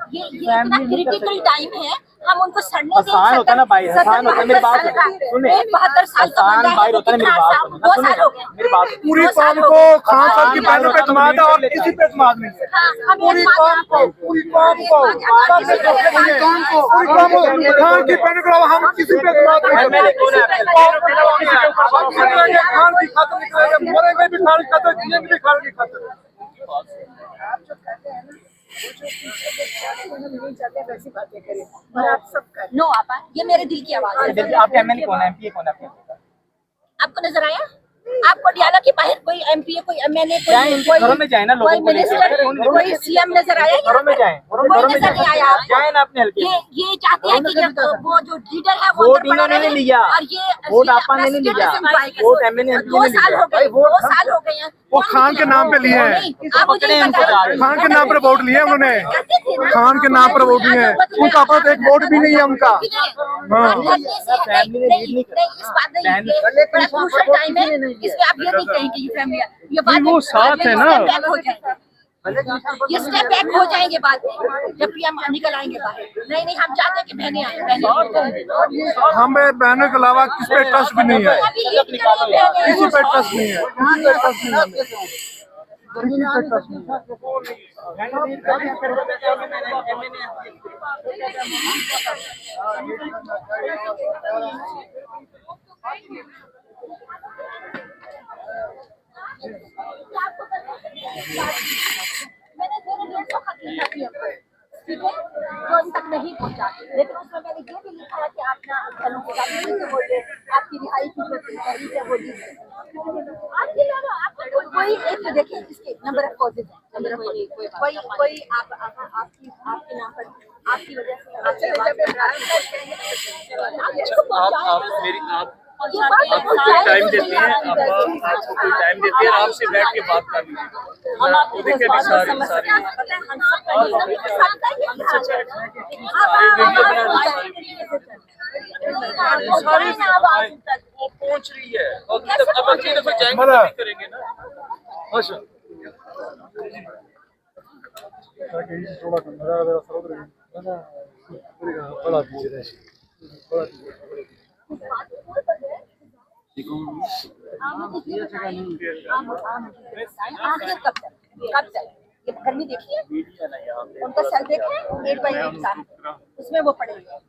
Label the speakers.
Speaker 1: ये इतना critical time है, हम उनको सड़ने दें।
Speaker 2: आसान होता है ना भाई, आसान होता है। मेरी बात सुनिए,
Speaker 1: 72 साल का
Speaker 2: आसान भाई होता है। मेरी बात सुनिए,
Speaker 1: 2 साल हो गए।
Speaker 2: मेरी बात
Speaker 3: पूरी कौम को खान साहब की बहनों पे इत्मीनान है और किसी पे इत्मीनान नहीं है। पूरी कौम को पूरी कौम को खान की बहनों के अलावा हम किसी पे इत्मीनान नहीं करते। खान की खातिर निकलेंगे, मरेंगे भी खान की खातिर, जिएंगे भी खान की खातिर।
Speaker 1: वैसी बातें करें और आप सब करें। नो आपा, ये मेरे दिल की आवाज है।
Speaker 2: आपके एमएलए कौन है, एमपी कौन है आपके?
Speaker 1: आपको नजर आया? आपको डियाला के बाहर कोई एमपी, कोई एमएलए, कोई
Speaker 2: घरों में जाए ना, लोगों
Speaker 1: कोई
Speaker 2: को लेकर
Speaker 1: मिनिस्टर, कोई सीएम नजर आया?
Speaker 2: घरों में जाए,
Speaker 1: कोई नजर नहीं आया।
Speaker 2: जाए ना अपने हल्के।
Speaker 1: ये चाहते हैं कि जब वो जो लीडर है वो
Speaker 2: वोट इन्होंने नहीं लिया,
Speaker 1: और ये
Speaker 2: वोट आपने नहीं लिया, वोट एमएलए ने
Speaker 1: 2 साल हो गए, 2 साल हो गए हैं।
Speaker 3: वो खान के नाम पे लिए हैं,
Speaker 1: आप मुझे ये बताइए,
Speaker 3: खान के नाम पर वोट लिए उन्होंने, खान के नाम पर वोट लिए हैं। उनका अपना तो एक वोट भी नहीं है उनका।
Speaker 1: टाइम है, इसमें आप ये नहीं कहेंगे ये फैमिली, ये बात
Speaker 4: वो साथ है ना।
Speaker 1: ये स्टेप बैक हो जाएंगे बाद में, जब पीएम निकल आएंगे बाहर। नहीं, हम चाहते हैं कि बहनें आए,
Speaker 3: हमें बहनों के अलावा किस पे ट्रस्ट भी नहीं है, किसी पे ट्रस्ट नहीं है, किसी पे ट्रस्ट नहीं है, किसी पे ट्रस्ट नहीं
Speaker 1: मैंने 150 खत लिखा थी आपको, ठीक है, जो इन तक नहीं पहुंचा, लेकिन उसमें मैंने ये भी लिखा है कि आप ना घरों के साथ बोलिए, आपकी रिहाई की जो तहरीर है वो लीजिए। आपके लोगों आपको कोई एक तो देखिए, इसके नंबर ऑफ कॉजेज है, नंबर ऑफ कोई आपके नाम पर आपकी वजह से आप
Speaker 4: मेरी आप आपको कोई टाइम देती है, आपको कोई टाइम देती है, आराम से बैठ के बात कर लीजिए। देखिए भी सारी वो पहुंच रही है और अब अगली दफा जाएंगे तो भी करेंगे ना। अच्छा
Speaker 1: कब तक ये गर्मी देखिए, उनका सर देखें 8 बाई 8 का, उसमें वो पड़े हुए हैं।